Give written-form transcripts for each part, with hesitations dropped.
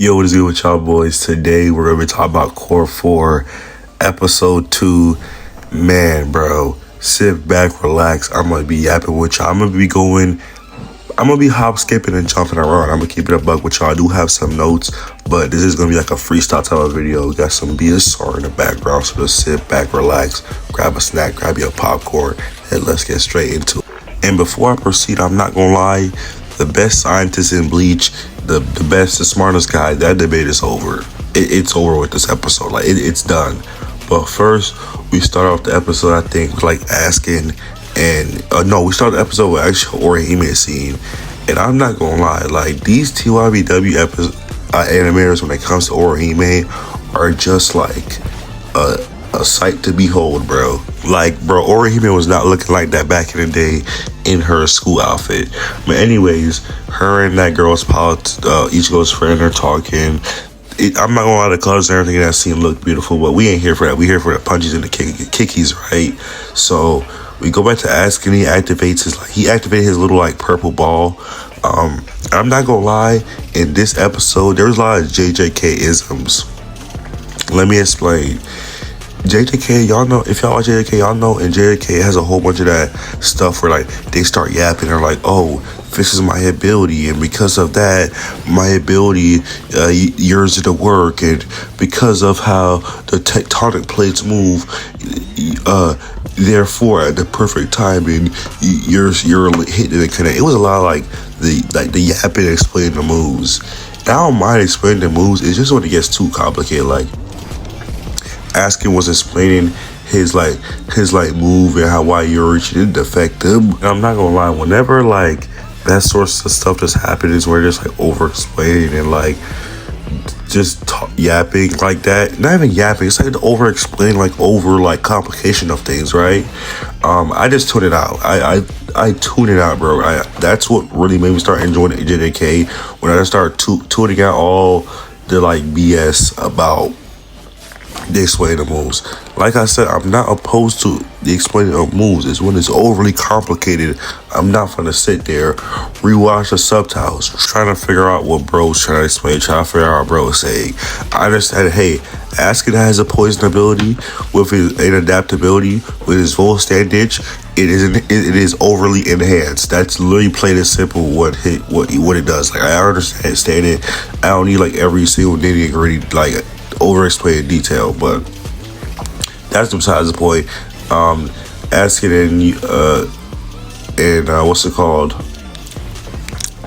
Yo, what is good with y'all boys? Today we're gonna be talking about Cour 4, episode 2. Man, bro, sit back, relax. I'm gonna be yapping with y'all. I'm gonna be hop skipping and jumping around. I'm gonna keep it a buck with y'all. I do have some notes, but this is gonna be like a freestyle type of video. We got some BSR in the background, so just sit back, relax, grab a snack, grab your popcorn, and let's get straight into it. And before I proceed, I'm not gonna lie, the best scientist in Bleach, the best, the smartest guy, that debate is over. It's over with this episode. Like, it's done. But first, we start off the episode, I think, with like asking, and we start the episode with actual Orihime scene. And I'm not gonna lie, like, these TYBW animators, when it comes to Orihime, are just like a sight to behold, bro. Like, bro, Orihime was not looking like that back in the day in her school outfit. But anyways, her and that girl's Ichigo's friend are talking. I'm not gonna lie, the colors and everything in that scene look beautiful, but we ain't here for that. We here for the punches and the kickies, right? So we go back to asking. He activated his little like purple ball. I'm not gonna lie, in this episode there's a lot of JJK isms. Let me explain. JJK, y'all know, if y'all watch JJK, y'all know, and JJK has a whole bunch of that stuff where, like, they start yapping. They're like, oh, this is my ability, and because of that, my ability, yours to work, and because of how the tectonic plates move, therefore, at the perfect timing, you're hitting the connect. It was a lot of, like, the yapping and explaining the moves. And I don't mind explaining the moves. It's just when it gets too complicated, like, Asking was explaining his move and why Yuri didn't affect him. And I'm not gonna lie, whenever like that sort of stuff just happens, where just like over explaining and like just yapping like that. Not even yapping, it's like the over explain, like over like complication of things, right? I just tune it out. I tune it out, bro. That's what really made me start enjoying JJK, when I just start tuning out all the like BS about the explaining the moves. Like I said, I'm not opposed to the explaining of moves. It's when it's overly complicated, I'm not gonna sit there, rewatch the subtitles, trying to figure out what bro's trying to explain, trying to figure out what bro's saying. I understand, hey, Asking has a poison ability with his adaptability, with his full standage. It is overly enhanced. That's literally plain and simple what it does. Like, I understand it. I don't need like every single nitty gritty like over explain in detail, but that's besides the point. Asking and what's it called?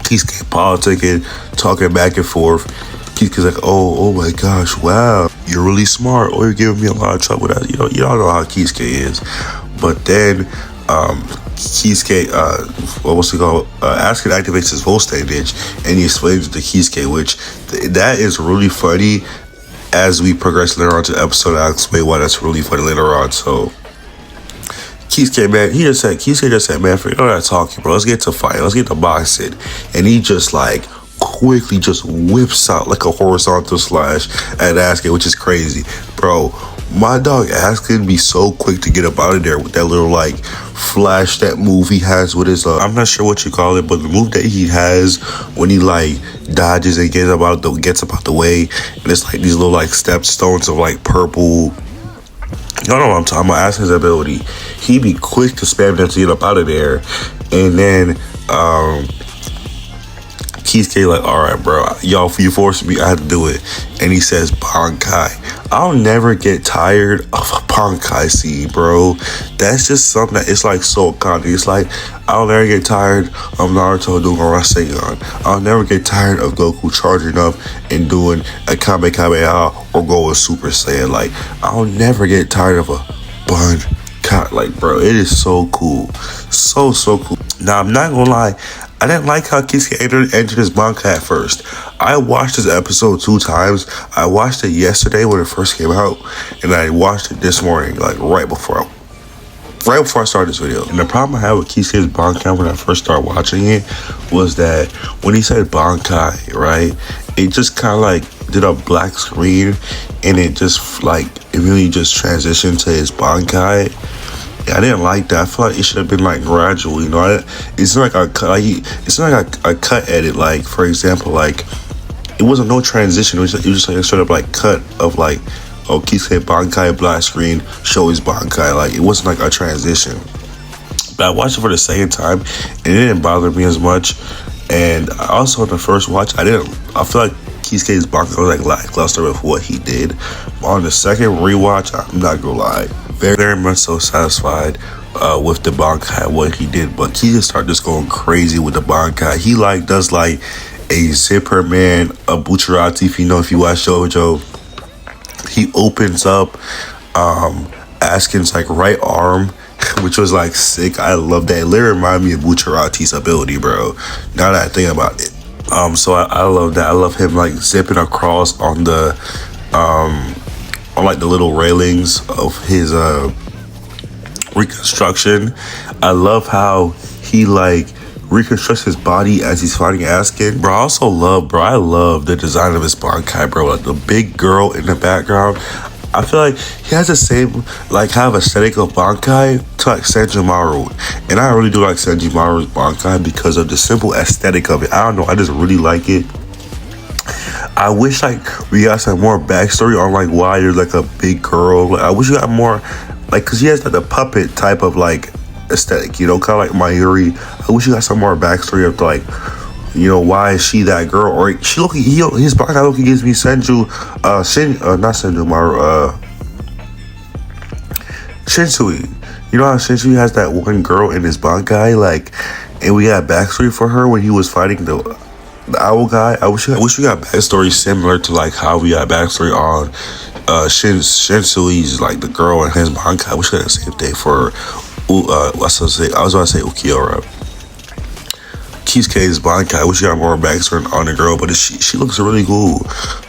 Kisuke politicking, talking back and forth. Kisuke's like, oh my gosh, wow, you're really smart. Or you're giving me a lot of trouble. That y'all know how Kisuke is. But then Kisuke, Asking activates his full standage, and he explains it to Kisuke, which that is really funny. As we progress later on to the episode, I'll explain why that's really funny later on. So Kisuke, man, Kisuke just said, man, forget all that talking, bro. Let's get to fighting. Let's get to boxing. And he just like quickly just whips out like a horizontal slash at Asking, which is crazy, bro. My dog Asking be so quick to get up out of there with that little like flash, that move he has with his I'm not sure what you call it, but the move that he has when he like dodges and gets up out the way, and it's like these little like step stones of like purple. Y'all know what I'm talking about. Asking's ability, he be quick to spam them to get up out of there. And then Kisuke like, all right, bro, y'all, you forced me, I had to do it. And he says Bankai. I'll never get tired of a Bankai scene, bro. That's just something that it's like so iconic. It's like, I'll never get tired of Naruto doing a Rasengan. I'll never get tired of Goku charging up and doing a Kamehameha or going Super Saiyan. Like, I'll never get tired of a Bankai. Like, bro, it is so cool. So cool. Now, I'm not gonna lie, I didn't like how Kisuke entered his Bankai at first. I watched this episode 2 times. I watched it yesterday when it first came out, and I watched it this morning, like right before I started this video. And the problem I had with Kisuke's Bankai when I first started watching it was that when he said Bankai, right, it just kind of like did a black screen, and it just like immediately just transitioned to his Bankai. I didn't like that. I feel like it should have been like gradual, you know. It's not like a cut edit. Like, for example, like it wasn't no transition. It was just like a straight up like cut of like, oh, Kisuke Bankai, black screen, show his Bankai. Like, it wasn't like a transition. But I watched it for the second time, and it didn't bother me as much. And also on the first watch, I feel like Kisuke's Bankai was like lackluster with what he did. But on the second rewatch, I'm not gonna lie, very, very much so satisfied with the Bankai, what he did. But he just started just going crazy with the Bankai. He like does like a zipper man, a Bucciarati, if you watch JoJo. He opens up Askin's like right arm, which was like sick. I love that. It literally reminded me of Bucciarati's ability, bro. Now that I think about it. So I love that. I love him like zipping across on the on like the little railings of his reconstruction. I love how he like reconstructs his body as he's fighting Askin. Bro, I love the design of his Bankai, bro. Like the big girl in the background. I feel like he has the same like kind of aesthetic of Bankai to like Senjumaru. And I really do like Senjumaru's Bankai because of the simple aesthetic of it. I don't know, I just really like it. I wish like we got some more backstory on like why there's like a big girl. Like, I wish we got more like, cause he has like the puppet type of like aesthetic, you know, kind of like Mayuri. I wish you got some more backstory of like, you know, why is she that girl? Or his Bankai Loki gives me Shinsui. You know how Shinsui has that one girl in his Bankai, like, and we got backstory for her when he was fighting the owl guy. I wish we got backstory similar to like how we got backstory on Shinsui's like the girl in his Bankai. I wish we had the same thing for I was about to say Ukiura. Kisuke's Bankai. I wish you got more backstory on the girl, but she looks really cool.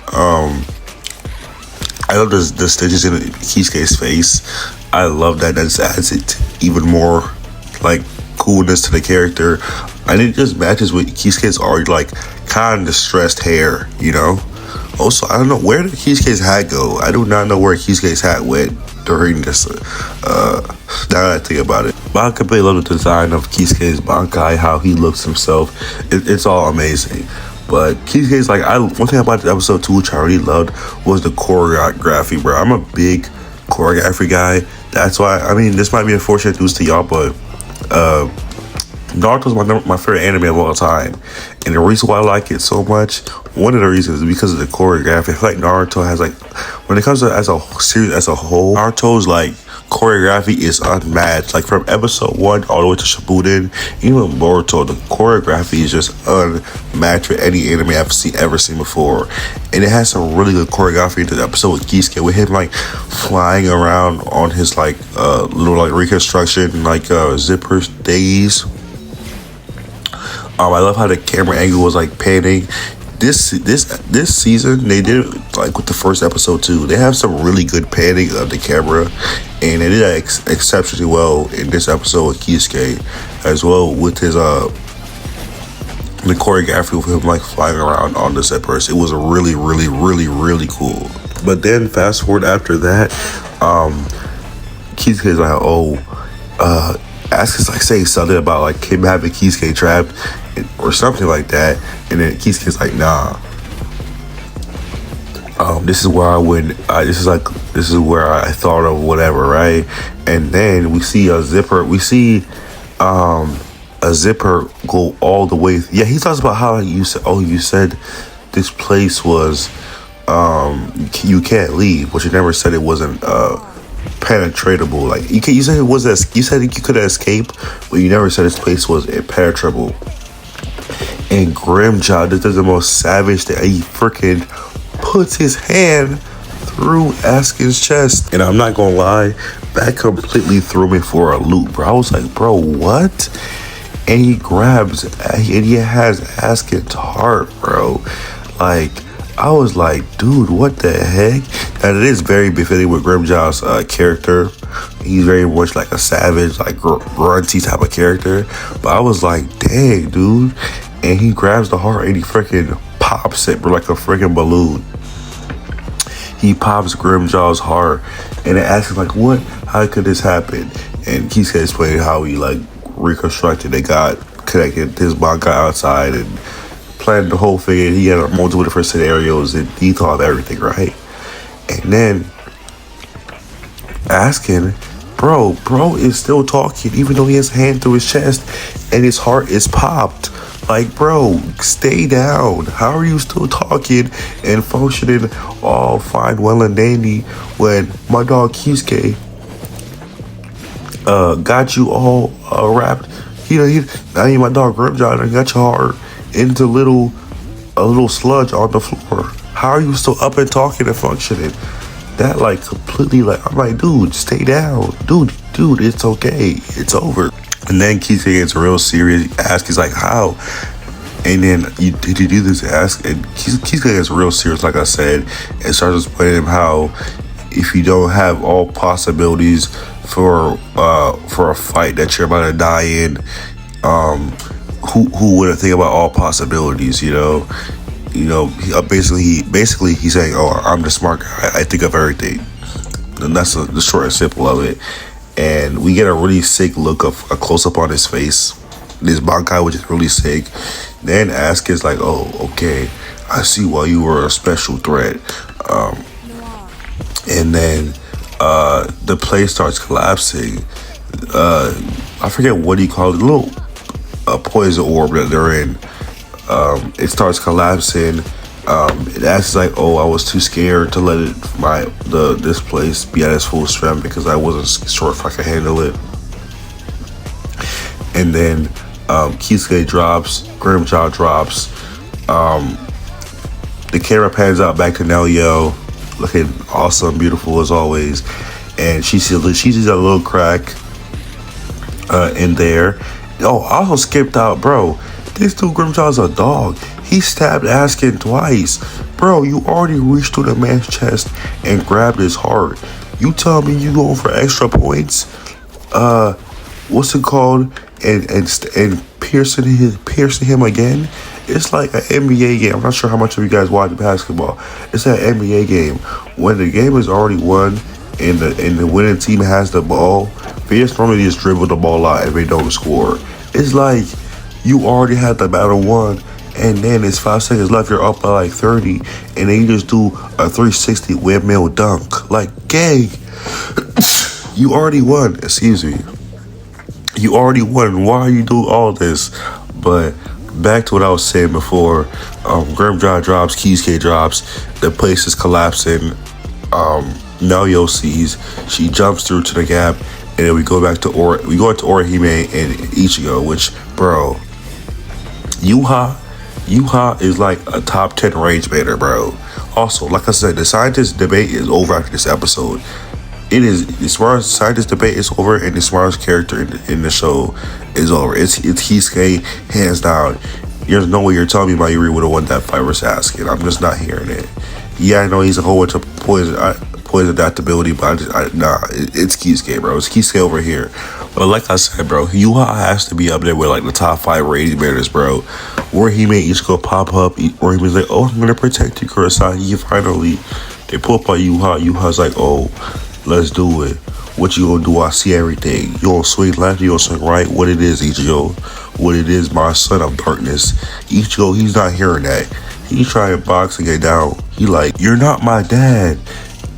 I love the stitches in Kisuke's face. I love that. That just adds it even more like coolness to the character, and it just matches with Kisuke's already like kind of distressed hair, you know. Also, I don't know where did Kisuke's hat go. I do not know where Kisuke's hat went during this. Now that I think about it, but I completely love the design of Kisuke's Bankai, how he looks himself. It's all amazing. But Kisuke's like, one thing about the episode 2 which I really loved was the choreography, bro. I'm a big choreography guy. That's why, I mean, this might be unfortunate news to y'all, but Naruto's my favorite anime of all time. And the reason why I like it so much, one of the reasons is because of the choreography. I feel like Naruto has like, when it comes to as a series as a whole, Naruto's like choreography is unmatched. Like from episode 1 all the way to Shippuden, even Boruto, the choreography is just unmatched with any anime I've ever seen before. And it has some really good choreography in the episode with Kisuke, with him like flying around on his like little like reconstruction like zipper days. I love how the camera angle was like panning. This season they did it like with the first episode too. They have some really good panning of the camera, and they did that exceptionally well in this episode with Kisuke as well, with his the choreography of him like flying around on the zippers. It was really, really, really, really cool. But then fast forward after that, Kisuke's like, Asuka's like saying something about like him having Kisuke trapped or something like that, and then Kisuke's like, nah. This is where I went. This is where I thought of whatever, right? And then we see a zipper. We see a zipper go all the way. Yeah, he talks about how you said. Oh, you said this place was you can't leave, but you never said it wasn't penetratable. Like you said it was. You said you could escape, but you never said this place was impenetrable. And Grimjaw, this is the most savage that he freaking puts his hand through Askin's chest. And I'm not gonna lie, that completely threw me for a loop, bro. I was like, bro, what? And he grabs, and he has Askin's heart, bro. Like, I was like, dude, what the heck? And it is very befitting with Grimjaw's character. He's very much like a savage, like grunty type of character. But I was like, dang, dude. And he grabs the heart and he freaking pops it, bro, like a freaking balloon. He pops Grimjaw's heart, and it asks him like, what? How could this happen? And he's explaining how he like reconstructed. They got connected his Bankai outside and planned the whole thing, and he had multiple different scenarios, and he thought of everything, right? And then asking, bro is still talking, even though he has a hand through his chest, and his heart is popped. Like, bro, stay down. How are you still talking and functioning all fine, well, and dandy when my dog Kisuke got you all wrapped? I mean, my dog Grimjaw and got your heart into a little sludge on the floor. How are you still up and talking and functioning? That like completely like, I'm like, dude, stay down, dude, it's okay, it's over. And then Kisuke gets real serious. He's like, how? And then did you do this? Ask, and Kisuke gets real serious, like I said, and starts explaining him how if you don't have all possibilities for a fight that you're about to die in, who wouldn't think about all possibilities? Basically he's saying, oh, I'm the smart guy. I think of everything. And that's the short and simple of it. And we get a really sick look of a close up on his face. This Bankai, which is really sick. Then Asuka is like, oh, okay, I see why you were a special threat. And then the place starts collapsing. I forget what he called it, a little poison orb that they're in. It starts collapsing. It acts like, oh, I was too scared to let this place be at its full strength because I wasn't sure if I could handle it. And then Kisuke drops, Grimjaw drops. The camera pans out back to Nelio, looking awesome, beautiful as always. And she sees a little crack in there. Oh, I also skipped out, bro. This dude Grimjaw's a dog. He stabbed Askin twice. Bro, you already reached through the man's chest and grabbed his heart. You tell me you going for extra points? What's it called? And piercing him again? It's like an NBA game. I'm not sure how much of you guys watch basketball. It's an NBA game. When the game is already won and the winning team has the ball, they just normally just dribble the ball out and they don't score. It's like you already had the battle won, and then it's 5 seconds left, you're up by like 30, and then you just do a 360 windmill dunk. Like, gang, you already won. Excuse me. You already won. Why are you doing all this? But back to what I was saying before. Grimjaw drops, Kisuke drops, the place is collapsing. Naoyo sees, she jumps through to the gap, and then we go into Orihime and Ichigo, which, bro, Yuha is like a top 10 range baiter, bro. Also, like I said, the scientist debate is over after this episode. It is, the smartest scientist debate is over, and the smartest character in the show is over. It's Kisuke, hands down. There's no way you're telling me Mayuri would have won that fight versus Asuka. I'm just not hearing it. Yeah, I know he's a whole bunch of poison adaptability, but it's Kisuke, bro. It's Kisuke over here. But like I said, bro, Yuha has to be up there with like the top 5 rating batters, bro. Where he made Ichigo pop up, where he was like, oh, I'm gonna protect you, Kurosaki. Finally, they pull up on Yuha. Yuha's like, oh, let's do it. What you gonna do? I see everything. You gonna swing left, you gonna swing right. What it is, Ichigo. What it is, my son of darkness. Ichigo, he's not hearing that. He's trying to box and get down. He like, you're not my dad.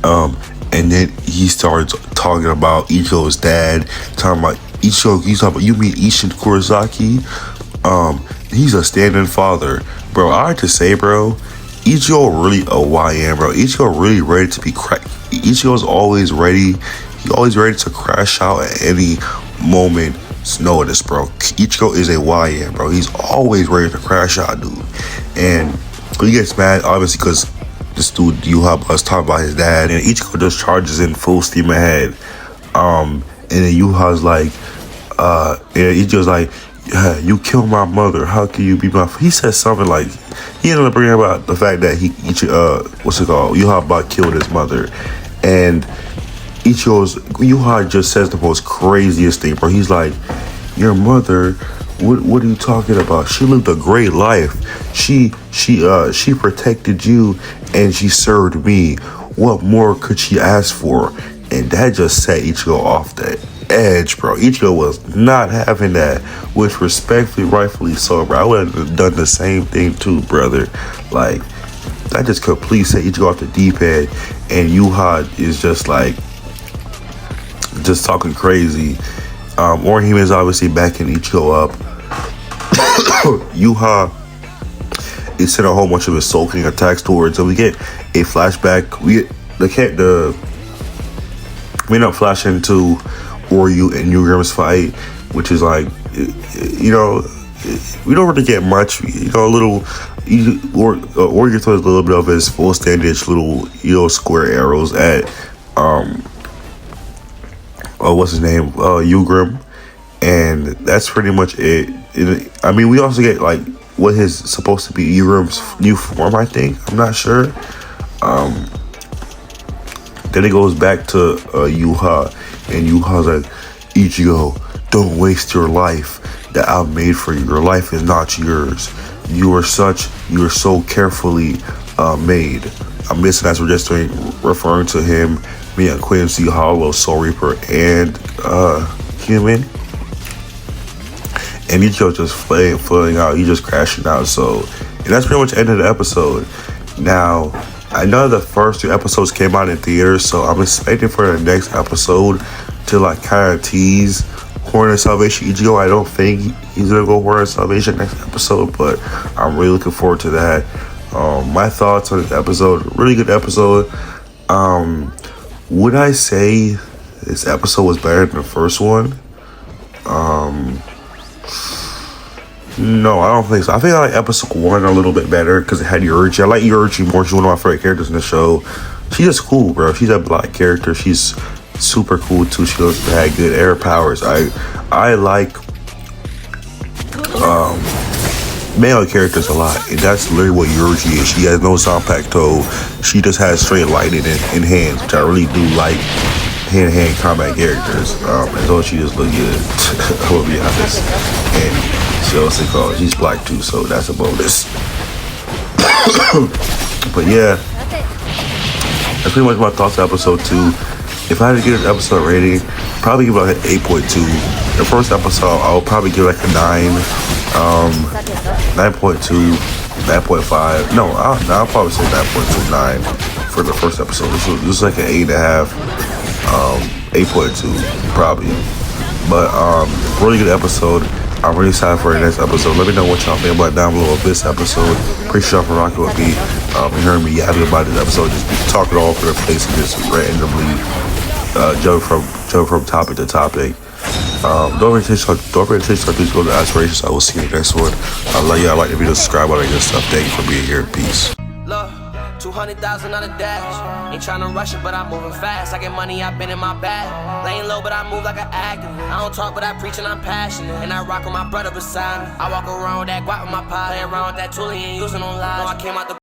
And then he starts talking about Ichigo's dad, talking about Ichigo. He's talking about, you mean Ishin Kurosaki? He's a stand-in father, bro. I have to say, bro, Ichigo really a YN, bro. Ichigo really ready to be cracked. Ichigo's always ready. He's always ready to crash out at any moment. Notice, bro. Ichigo is a YN, bro. He's always ready to crash out, dude. And he gets mad, obviously, because this dude Yuha was talking about his dad, and Ichigo just charges in full steam ahead. And then Yuha's like, and Ichigo's like, yeah, you killed my mother. How can you be my? He said something like, he ended up bringing about the fact that Yuha killed his mother, and Yuha just says the most craziest thing, bro. He's like, your mother, what are you talking about? She lived a great life. She protected you and she served me. What more could she ask for? And that just set Ichigo off. That edge, bro. Ichigo was not having that, which respectfully, rightfully so, bro. I would have done the same thing too, brother. Like, that just completely set Ichigo off the deep end, and Yuha is just like, just talking crazy. Orihime is obviously backing Ichigo up. Yuha is sent a whole bunch of his Soul King attacks towards him. We get a flashback. We end up flashing to Oryu and Yugrim's fight, which is like, you know, we don't really get much, you know, a little. Oryu throws a little bit of his full standage little, you know, square arrows at what's his name, Yugrim, and that's pretty much it. I mean, we also get like what is supposed to be Yugrim's new form, I think. I'm not sure. Then it goes back to Yuha, and Yuha's like, Ichigo, don't waste your life that I've made for you. Your life is not yours. You are so carefully made. I'm guessing that's referring to him, being Quincy, Hollow, Soul Reaper, and Human. And Ichigo's just floating out. He's just crashing out. So, and that's pretty much the end of the episode. Now, I know the first 2 episodes came out in theaters, so I'm expecting for the next episode to like kind of tease Horn of Salvation Ichigo. I don't think he's gonna go Horn of Salvation next episode, but I'm really looking forward to that. My thoughts on this episode, really good episode. Would I say this episode was better than the first one? No, I don't think so. I think I like episode 1 a little bit better because it had Yoruichi. I like Yoruichi more. She's one of my favorite characters in the show. She's just cool, bro. She's a black character. She's super cool too. She had good air powers. I like male characters a lot, and that's literally what Yoruichi is. She has no Zanpakuto. She just has straight lightning in hands, which I really do like. Hand-to-hand combat characters. And so she just look good. I will be honest. And she also called, she's black too, so that's a bonus. But yeah, that's pretty much my thoughts on episode 2. If I had to give this episode rating, probably give it like an 8.2. The first episode, I'll probably give like a 9, 9.2, 9.5. No, I'll probably say 9.29 for the first episode. This is like an 8.5, 8.2 probably. But really good episode. I'm really excited for the next episode. Let me know what y'all think about down below of this episode. Appreciate y'all for rocking with me. Hearing me yapping about this episode, just talking all over the place and just randomly jump from topic to topic. Don't forget to take some go to aspirations. I will see you in the next one. I love y'all. Like the video, subscribe, all that good stuff. Thank you for being here. Peace. 200,000 on a dash. Ain't tryna rush it, but I'm moving fast. I get money, I've been in my bag. Laying low, but I move like an activist. I don't talk, but I preach and I'm passionate. And I rock with my brother beside me. I walk around with that guap with my pie. Play around with that tool, he ain't using no lies. No, I came out the